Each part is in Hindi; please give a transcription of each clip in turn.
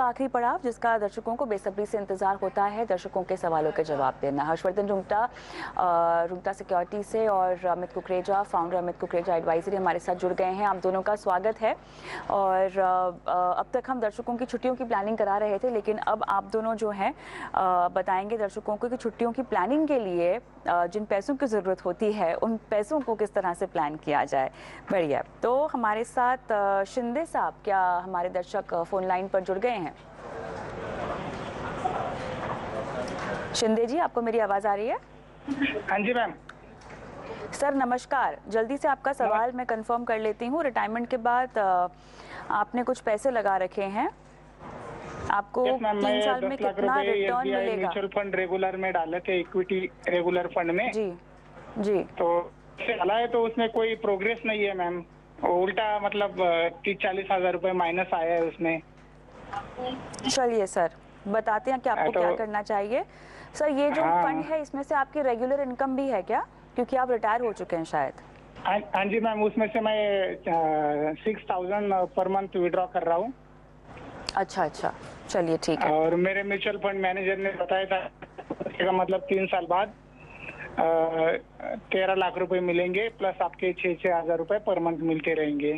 आखिरी पड़ाव जिसका दर्शकों को बेसब्री से इंतजार होता है, दर्शकों के सवालों के जवाब देना। हर्षवर्धन रुंगटा सिक्योरिटी से और अमित कुकरेजा, फाउंडर अमित कुकरेजा एडवाइजरी हमारे साथ जुड़ गए हैं। आप दोनों का स्वागत है। और अब तक हम दर्शकों की छुट्टियों की प्लानिंग करा रहे थे, लेकिन अब आप दोनों जो हैं बताएंगे दर्शकों को कि छुट्टियों की प्लानिंग के लिए जिन पैसों की ज़रूरत होती है उन पैसों को किस तरह से प्लान किया जाए। बढ़िया। तो हमारे साथ शिंदे साहब, क्या हमारे दर्शक फोन लाइन पर जुड़ गए हैं? शिंदे जी, आपको मेरी आवाज आ रही है? हाँ जी मैम। सर नमस्कार, जल्दी से आपका सवाल मैं कंफर्म कर लेती हूँ। रिटायरमेंट के बाद आपने कुछ पैसे लगा रखे हैं, आपको 3 साल में कितना रिटर्न मिलेगा? म्यूचुअल फंड रेगुलर में डाले थे, इक्विटी रेगुलर फंड में। जी जी। तो डाला है तो उसमें कोई प्रोग्रेस नहीं है मैम, उल्टा मतलब 30-40 हज़ार रुपए माइनस आया है उसमें। चलिए सर, बताते हैं कि आपको क्या करना चाहिए। सर ये जो फंड है इसमें से आपकी रेगुलर इनकम भी है क्या? क्योंकि आप रिटायर हो चुके हैं शायद। हाँ जी मैम, उसमें से मैं 6,000 पर मंथ विड्रॉ कर रहा हूँ। अच्छा अच्छा, चलिए ठीक है। और मेरे म्यूचुअल फंड मैनेजर ने बताया था मतलब 3 साल बाद 13 लाख रुपए मिलेंगे, प्लस आपके 6-6 हज़ार रुपए पर मंथ मिलते रहेंगे।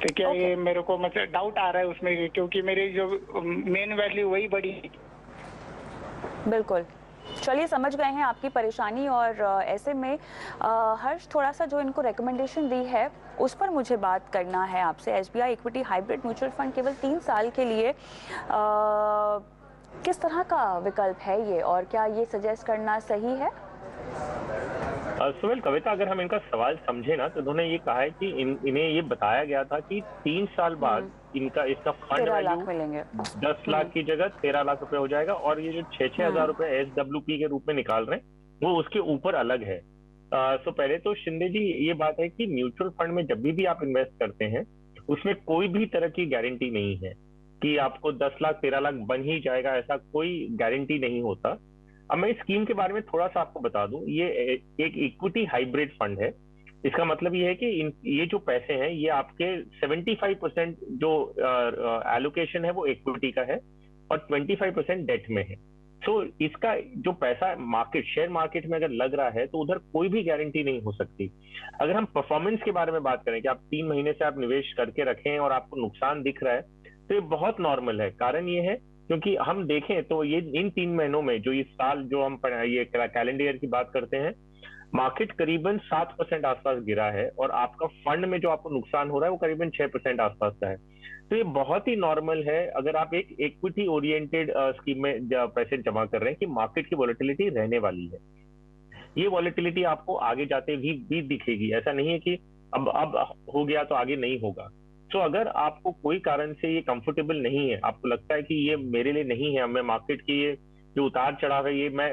तो क्या ये मेरे को मतलब डाउट आ रहा है उसमें, क्योंकि मेरी जो मेन वैल्यू वही बढ़ी। बिल्कुल, चलिए समझ गए हैं आपकी परेशानी। और ऐसे में हर्ष, थोड़ा सा जो इनको रिकमेंडेशन दी है उस पर मुझे बात करना है आपसे। SBI equity hybrid mutual fund केवल 3 साल के लिए किस तरह का विकल्प है ये, और क्या ये सजेस्ट करना सही है? सुवेल, कविता, अगर हम इनका सवाल समझे ना तो उन्होंने ये कहा है कि इन्हें ये बताया गया था कि 3 साल बाद इसका फंड वैल्यू 10 लाख की जगह 13 लाख रुपए हो जाएगा, और ये जो 6-6 हज़ार रुपए SWP के रूप में निकाल रहे हैं वो उसके ऊपर अलग है। तो पहले तो शिंदे जी ये बात है कि म्यूचुअल फंड में जब भी आप इन्वेस्ट करते हैं उसमें कोई भी तरह की गारंटी नहीं है कि आपको 10 लाख 13 लाख बन ही जाएगा, ऐसा कोई गारंटी नहीं होता। अब मैं इस स्कीम के बारे में थोड़ा सा आपको बता दूं, ये एक इक्विटी हाइब्रिड फंड है। इसका मतलब ये है कि ये जो पैसे हैं ये आपके 75% जो एलोकेशन है वो इक्विटी का है और 25% डेट में है। तो इसका जो पैसा शेयर मार्केट में अगर लग रहा है तो उधर कोई भी गारंटी नहीं हो सकती। अगर हम परफॉर्मेंस के बारे में बात करें कि आप 3 महीने से आप निवेश करके रखे हैं और आपको नुकसान दिख रहा है, तो ये बहुत नॉर्मल है। कारण ये है क्योंकि हम देखें तो ये इन 3 महीनों में जो इस साल जो हम ये कैलेंडर ईयर की बात करते हैं, मार्केट करीबन 7% आसपास गिरा है और आपका फंड में जो आपको नुकसान हो रहा है वो करीबन 6% आसपास का है। तो ये बहुत ही नॉर्मल है अगर आप एक इक्विटी ओरिएंटेड स्कीम में पैसे जमा कर रहे हैं कि मार्केट की वॉलेटिलिटी रहने वाली है। ये वॉलेटिलिटी आपको आगे जाते भी दिखेगी, ऐसा नहीं है कि अब हो गया तो आगे नहीं होगा। तो अगर आपको कोई कारण से ये कंफर्टेबल नहीं है, आपको लगता है कि ये मेरे लिए नहीं है, मैं मार्केट की ये जो उतार चढ़ाव है ये मैं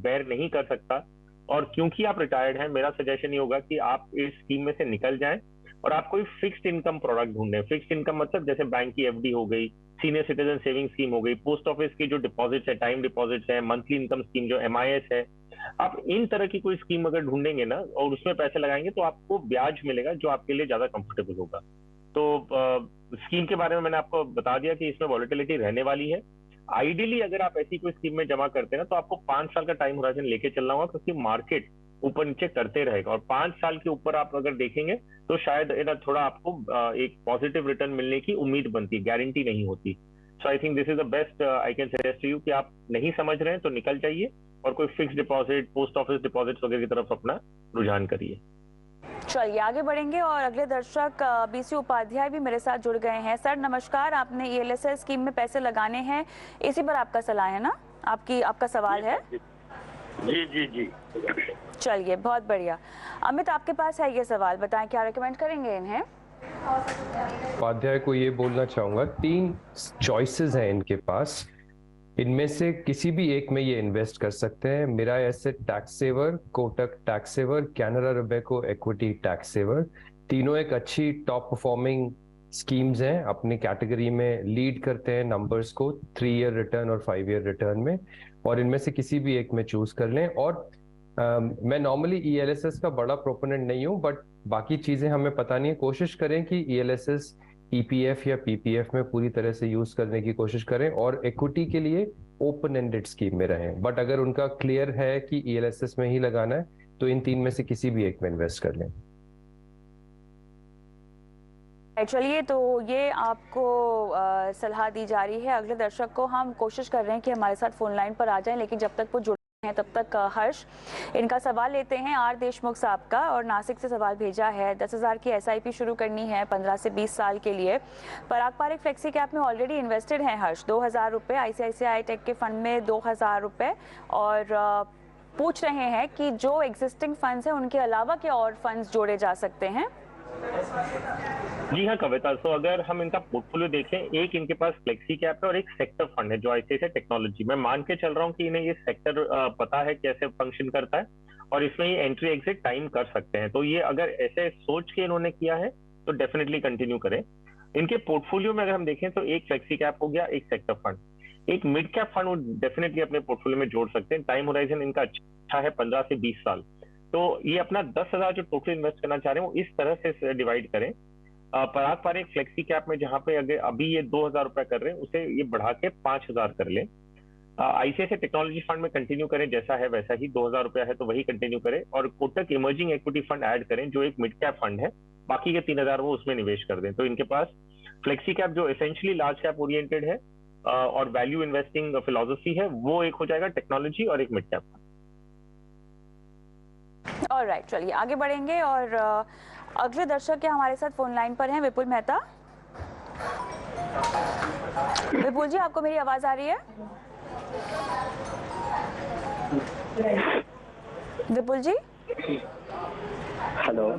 बेयर नहीं कर सकता, और क्योंकि आप रिटायर्ड हैं, मेरा सजेशन ये होगा कि आप इस स्कीम में से निकल जाएं और आप कोई फिक्स्ड इनकम प्रोडक्ट ढूंढें। फिक्स्ड इनकम मतलब जैसे बैंक की एफडी हो गई, सीनियर सिटीजन सेविंग स्कीम हो गई, पोस्ट ऑफिस की जो डिपॉजिट्स है, टाइम डिपॉजिट्स है, मंथली इनकम स्कीम जो MIS है, आप इन तरह की कोई स्कीम अगर ढूंढेंगे ना और उसमें पैसे लगाएंगे तो आपको ब्याज मिलेगा जो आपके लिए ज्यादा कंफर्टेबल होगा। तो स्कीम के बारे में मैंने आपको बता दिया कि इसमें वॉलेटिलिटी रहने वाली है। आइडियली अगर आप ऐसी कोई स्कीम में जमा करते हैं ना तो आपको 5 साल का टाइम होराइजन लेके चलना होगा, क्योंकि मार्केट ऊपर नीचे करते रहेगा और 5 साल के ऊपर आप अगर देखेंगे तो शायद थोड़ा आपको एक पॉजिटिव रिटर्न मिलने की उम्मीद बनती है, गारंटी नहीं होती। So I think this is the best I can suggest you कि आप नहीं समझ रहे हैं तो निकल जाइए और कोई fix deposit, post office deposit वगैरह की तरफ अपना रुझान करिए। चलिए आगे बढ़ेंगे और अगले दर्शक BC उपाध्याय भी मेरे साथ जुड़ गए हैं। सर नमस्कार, आपने ELSS स्कीम में पैसे लगाने हैं, इसी पर आपका सलाह है ना, आपका सवाल है? जी जी जी। चलिए बहुत बढ़िया। अमित, आपके पास है ये सवाल, बताएं क्या रेकमेंड करेंगे इन्हें? उपाध्याय को ये बोलना चाहूंगा, 3 चॉइसेस हैं इनके पास, इनमें से किसी भी एक में ये इन्वेस्ट कर सकते हैं। Mirae asset tax saver, Kotak tax saver, Canara Robeco equity tax saver, तीनों एक अच्छी टॉप परफॉर्मिंग स्कीम्स हैं, अपनी कैटेगरी में लीड करते हैं नंबर्स को 3 ईयर रिटर्न और 5 ईयर रिटर्न में, और इनमें से किसी भी एक में चूज कर लें। और मैं नॉर्मली ELSS का बड़ा प्रोपोनेंट नहीं हूं, बट बाकी चीजें हमें पता नहीं है, कोशिश करें कि ELSS ईपीएफ या पीपीएफ में पूरी तरह से यूज करने की कोशिश करें और इक्विटी के लिए ओपन एंडेड स्कीम में रहें। बट अगर उनका क्लियर है कि ईएलएसएस में ही लगाना है तो इन तीन में से किसी भी एक में इन्वेस्ट कर लें। चलिए, तो ये आपको सलाह दी जा रही है। अगले दर्शक को हम कोशिश कर रहे हैं कि हमारे साथ फोन लाइन पर आ जाएं, लेकिन जब तक वो जुड़े हैं तब तक हर्ष इनका सवाल लेते हैं। आर देशमुख साहब का, और नासिक से सवाल भेजा है। 10,000 की एसआईपी शुरू करनी है 15 से 20 साल के लिए। पराग पारिक फ्लेक्सी कैप में ऑलरेडी इन्वेस्टेड हैं हर्ष, 2,000 रुपये, आईसीआईसीआई टेक के फंड में 2,000 रुपये, और पूछ रहे हैं कि जो एग्जिस्टिंग फंड्स हैं उनके अलावा क्या और फंड्स जोड़े जा सकते हैं। जी हाँ कविता, तो अगर हम इनका पोर्टफोलियो देखें, एक इनके पास फ्लेक्सी कैप है और एक सेक्टर फंड है जो आईसीआईसीआई टेक्नोलॉजी। मैं मान के चल रहा हूँ कि इन्हें ये सेक्टर पता है कैसे फंक्शन करता है और इसमें ये एंट्री एग्जिट टाइम कर सकते हैं। तो ये अगर ऐसे सोच के इन्होंने किया है तो डेफिनेटली कंटिन्यू करें। इनके पोर्टफोलियो में अगर हम देखें तो एक फ्लेक्सी कैप हो गया, एक सेक्टर फंड, एक मिड कैप फंड वो डेफिनेटली अपने पोर्टफोलियो में जोड़ सकते हैं। टाइम होराइजन इनका अच्छा है, 15 से 20 साल। तो ये अपना 10,000 जो टोटल इन्वेस्ट करना चाह रहे हैं वो इस तरह से डिवाइड करें। पराग पारिक फ्लेक्सी कैप में जहां पे अगर अभी ये 2,000 रुपए कर रहे हैं उसे ये बढ़ा के 5,000 कर लें। आईसीआईसीआई टेक्नोलॉजी फंड में कंटिन्यू करें, जैसा है वैसा ही 2,000 रुपया है तो वही कंटिन्यू करें, और Kotak emerging equity fund add करें जो एक मिड कैप फंड है, बाकी के 3,000 वो उसमें निवेश कर दें। तो इनके पास फ्लेक्सी कैप जो एसेंशियली लार्ज कैप ओरिएंटेड है और वैल्यू इन्वेस्टिंग फिलोसफी है, वो एक हो जाएगा टेक्नोलॉजी और एक मिड कैप। ऑलराइट, चलिए आगे बढ़ेंगे और अगले दर्शक के हमारे साथ फोन लाइन पर हैं विपुल मेहता। विपुल जी, आपको मेरी आवाज आ रही है? विपुल जी, हेलो।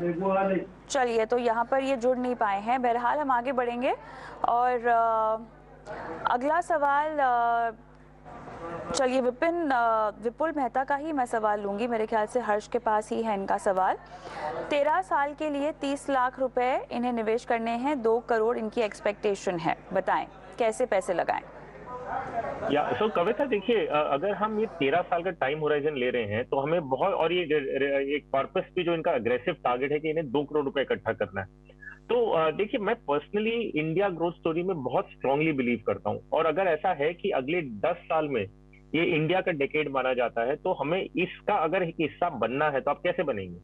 चलिए, तो यहाँ पर ये जुड़ नहीं पाए हैं। बहरहाल हम आगे बढ़ेंगे और अगला सवाल, चलिए विपुल मेहता का ही मैं सवाल लूंगी। मेरे ख्याल से हर्ष के पास ही है इनका सवाल। 13 साल के लिए 30 लाख रुपए इन्हें निवेश करने हैं, 2 करोड़ इनकी एक्सपेक्टेशन है। बताएं कैसे पैसे लगाएं? या सो कविता, देखिए अगर हम ये 13 साल का टाइम होराइजन ले रहे हैं तो हमें बहुत, और ये कॉर्पस भी जो इनका अग्रेसिव टारगेट है कि इन्हें 2 करोड़ रुपए इकट्ठा करना है। तो देखिए, मैं पर्सनली इंडिया ग्रोथ स्टोरी में बहुत स्ट्रांगली बिलीव करता हूँ, और अगर ऐसा है कि अगले 10 साल में ये इंडिया का डेकेड माना जाता है तो हमें इसका अगर एक हिस्सा बनना है तो आप कैसे बनेंगे?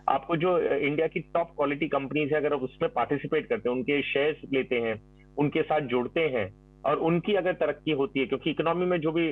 आपको जो इंडिया की टॉप क्वालिटी कंपनीज है, अगर आप उसमें पार्टिसिपेट करते हैं, उनके शेयर्स लेते हैं, उनके साथ जुड़ते हैं और उनकी अगर तरक्की होती है, क्योंकि इकोनॉमी में जो भी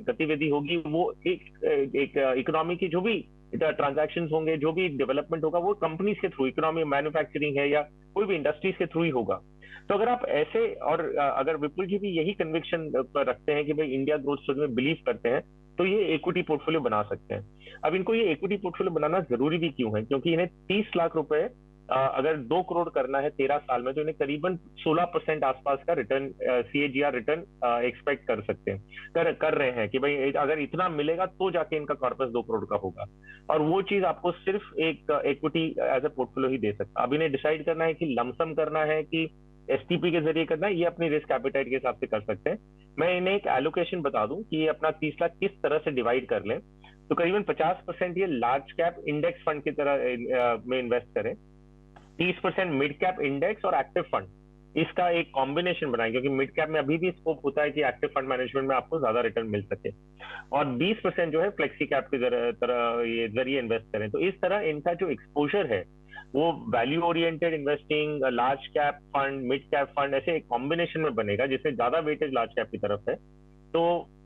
गतिविधि होगी वो एक इकोनॉमी की जो भी ट्रांजैक्शंस होंगे, जो भी डेवलपमेंट होगा वो कंपनीज के थ्रू, इकोनॉमी मैन्युफैक्चरिंग है या कोई भी इंडस्ट्रीज के थ्रू ही होगा। तो अगर आप ऐसे, और अगर विपुल जी भी यही कन्विक्शन रखते हैं कि भाई इंडिया ग्रोथ स्टोरी में बिलीव करते हैं, तो ये इक्विटी पोर्टफोलियो बना सकते हैं। अब इनको ये इक्विटी पोर्टफोलियो बनाना जरूरी भी क्यों है? क्योंकि इन्हें 30 लाख रुपए अगर 2 करोड़ करना है 13 साल में, तो इन्हें करीबन 16% आसपास का रिटर्न, CAGR रिटर्न एक्सपेक्ट कर सकते हैं, कर रहे हैं कि भाई अगर इतना मिलेगा तो जाके इनका कॉर्पस 2 करोड़ का होगा, और वो चीज आपको सिर्फ एक इक्विटी एज ए पोर्टफोलियो ही दे सकता। अब इन्हें डिसाइड करना है कि लमसम करना है कि STP के जरिए करना है, ये अपनी रिस्क एपेटाइट के हिसाब से कर सकते हैं। मैं इन्हें एक एलोकेशन बता दूं कि ये अपना 30 लाख किस तरह से डिवाइड कर लें। तो करीबन 50% ये लार्ज कैप इंडेक्स फंड की तरह में इन्वेस्ट करें, 30% मिड कैप इंडेक्स और एक्टिव फंड, इसका एक कॉम्बिनेशन बनाएं, क्योंकि मिड कैप में अभी भी स्कोप होता है कि एक्टिव फंड मैनेजमेंट में आपको ज्यादा रिटर्न मिल सके, और 20% जो है फ्लेक्सी कैप के ये जरिए इन्वेस्ट करें। तो इस तरह इनका जो एक्सपोजर है वो value oriented investing, large cap fund, mid cap fund, ऐसे एक कॉम्बिनेशन में बनेगा जिसमें ज्यादा वेटेज लार्ज कैप की तरफ है। तो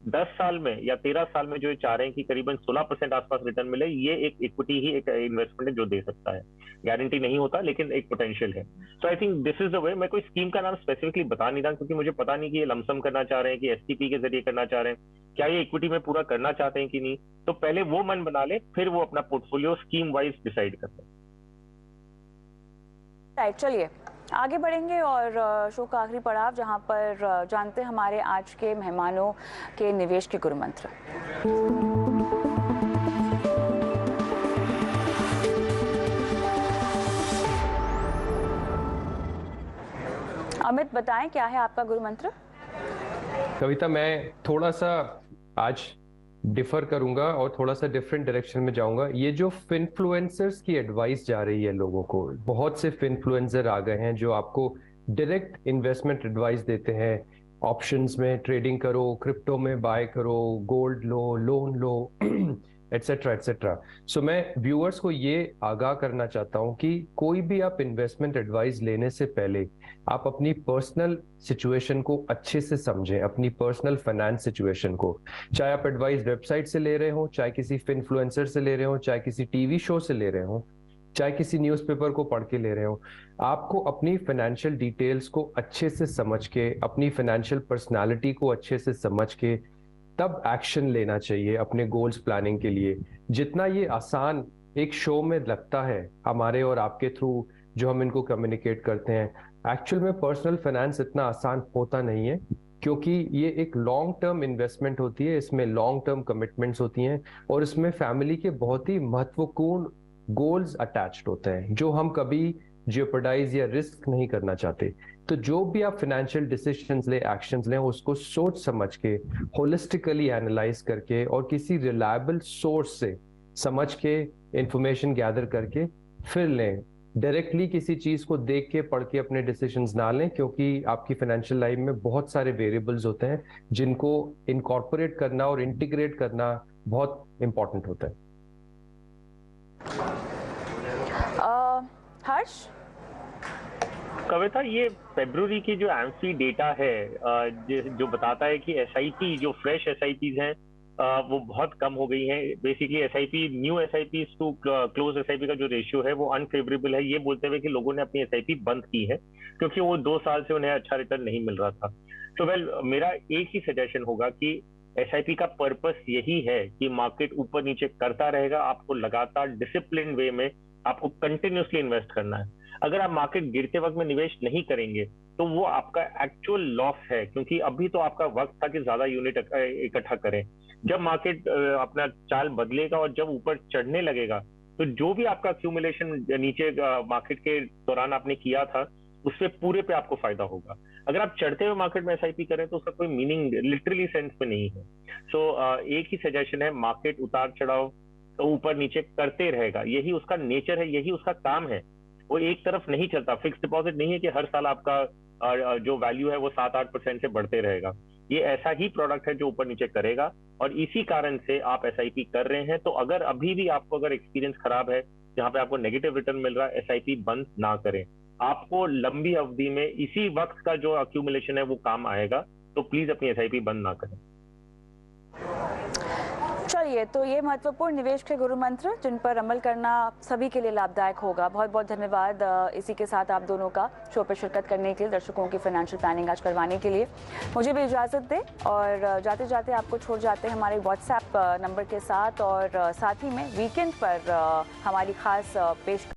10 साल में या 13 साल में जो चाह रहे हैं कि करीबन 16% आसपास रिटर्न मिले, ये एक इक्विटी ही एक इन्वेस्टमेंट है जो दे सकता है। गारंटी नहीं होता लेकिन एक पोटेंशियल है। So I think this is the way. मैं कोई स्कीम का नाम स्पेसिफिकली बता नहीं रहा क्योंकि मुझे पता नहीं कि ये लमसम करना चाह रहे हैं कि STP के जरिए करना चाह रहे हैं, क्या ये इक्विटी में पूरा करना चाहते हैं कि नहीं। तो पहले वो मन बना ले, फिर वो अपना पोर्टफोलियो स्कीम वाइज डिसाइड कर लें। राइट, चलिए आगे बढ़ेंगे और शो का आखिरी पड़ाव, जहां पर जानते हैं हमारे आज के मेहमानों के निवेश के गुरु मंत्र। अमित, बताएं क्या है आपका गुरु मंत्र? कविता, मैं थोड़ा सा आज डिफर करूंगा और थोड़ा सा डिफरेंट डायरेक्शन में जाऊंगा। ये जो फिनफ्लुएंसर्स की एडवाइस जा रही है लोगों को, बहुत से फिनफ्लुएंसर आ गए हैं जो आपको डायरेक्ट इन्वेस्टमेंट एडवाइस देते हैं, ऑप्शंस में ट्रेडिंग करो, क्रिप्टो में बाय करो, गोल्ड लो, लोन लो, एटसेट्रा एटसेट्रा। सो मैं व्यूअर्स को ये आगाह करना चाहता हूं कि कोई भी आप इन्वेस्टमेंट एडवाइस लेने से पहले आप अपनी पर्सनल सिचुएशन को अच्छे से समझें, अपनी पर्सनल फाइनेंस सिचुएशन को। चाहे आप एडवाइस वेबसाइट से ले रहे हो, चाहे किसी इन्फ्लुएंसर से ले रहे हो, चाहे किसी टीवी शो से ले रहे हो, चाहे किसी न्यूज़पेपर को पढ़ के ले रहे हो, आपको अपनी फाइनेंशियल डिटेल्स को अच्छे से समझ के, अपनी फाइनेंशियल पर्सनालिटी को अच्छे से समझ के तब एक्शन लेना चाहिए अपने गोल्स प्लानिंग के लिए। जितना ये आसान एक शो में लगता है हमारे और आपके थ्रू जो हम इनको कम्युनिकेट करते हैं, एक्चुअल में पर्सनल फाइनेंस इतना आसान होता नहीं है, क्योंकि ये एक लॉन्ग टर्म इन्वेस्टमेंट होती है, इसमें लॉन्ग टर्म कमिटमेंट्स होती हैं और इसमें फैमिली के बहुत ही महत्वपूर्ण गोल्स अटैच्ड होते हैं जो हम कभी जियोपर्डाइज या रिस्क नहीं करना चाहते। तो जो भी आप फाइनेंशियल डिसीजंस ले, एक्शंस लें, उसको सोच समझ के, होलिस्टिकली एनालाइज करके और किसी रिलायबल सोर्स से समझ के, इंफॉर्मेशन गैदर करके फिर लें। डायरेक्टली किसी चीज को देख के पढ़ के अपने डिसीजंस ना लें, क्योंकि आपकी फाइनेंशियल लाइफ में बहुत सारे वेरिएबल्स होते हैं जिनको इनकॉर्पोरेट करना और इंटीग्रेट करना बहुत इंपॉर्टेंट होता है। हर्ष, कविता, ये फरवरी की जो एमसी डेटा है जो बताता है कि एसआईपी, जो फ्रेश एसआईपीज हैं वो बहुत कम हो गई हैं। Basically SIP, new SIP to close SIP का जो रेशियो है वो अनफेवरेबल है, ये बोलते हुए कि लोगों ने अपनी एसआईपी बंद की है क्योंकि वो 2 साल से उन्हें अच्छा रिटर्न नहीं मिल रहा था। तो मेरा एक ही सजेशन होगा कि एसआईपी का पर्पस यही है कि मार्केट ऊपर नीचे करता रहेगा, आपको लगातार डिसिप्लिन वे में आपको कंटिन्यूसली इन्वेस्ट करना है। अगर आप मार्केट गिरते वक्त में निवेश नहीं करेंगे तो वो आपका एक्चुअल लॉस है, क्योंकि अभी तो आपका वक्त था कि ज्यादा यूनिट इकट्ठा करें। जब मार्केट अपना चाल बदलेगा और जब ऊपर चढ़ने लगेगा तो जो भी आपका एक्यूमुलेशन नीचे मार्केट के दौरान आपने किया था उससे पूरे पे आपको फायदा होगा। अगर आप चढ़ते हुए मार्केट में एसआईपी करें तो उसका कोई मीनिंग लिटरली सेंस में नहीं है। सो एक ही सजेशन है, मार्केट उतार चढ़ाव तो ऊपर नीचे करते रहेगा, यही उसका नेचर है, यही उसका काम है। वो एक तरफ नहीं चलता। फिक्स डिपॉजिट नहीं है कि हर साल आपका जो वैल्यू है वो 7-8% से बढ़ते रहेगा। ये ऐसा ही प्रोडक्ट है जो ऊपर नीचे करेगा और इसी कारण से आप एसआईपी कर रहे हैं। तो अगर अभी भी आपको अगर एक्सपीरियंस खराब है जहां पे आपको नेगेटिव रिटर्न मिल रहा है, एसआईपी बंद ना करें। आपको लंबी अवधि में इसी वक्त का जो अक्यूमुलेशन है वो काम आएगा, तो प्लीज अपनी एसआईपी बंद ना करें। चलिए, तो ये महत्वपूर्ण निवेश के गुरु मंत्र जिन पर अमल करना सभी के लिए लाभदायक होगा। बहुत बहुत धन्यवाद इसी के साथ आप दोनों का शो पर शिरकत करने के लिए, दर्शकों की फाइनेंशियल प्लानिंग आज करवाने के लिए। मुझे भी इजाज़त दें और जाते जाते आपको छोड़ जाते हैं हमारे व्हाट्सएप नंबर के साथ, और साथ ही में वीकेंड पर हमारी खास पेश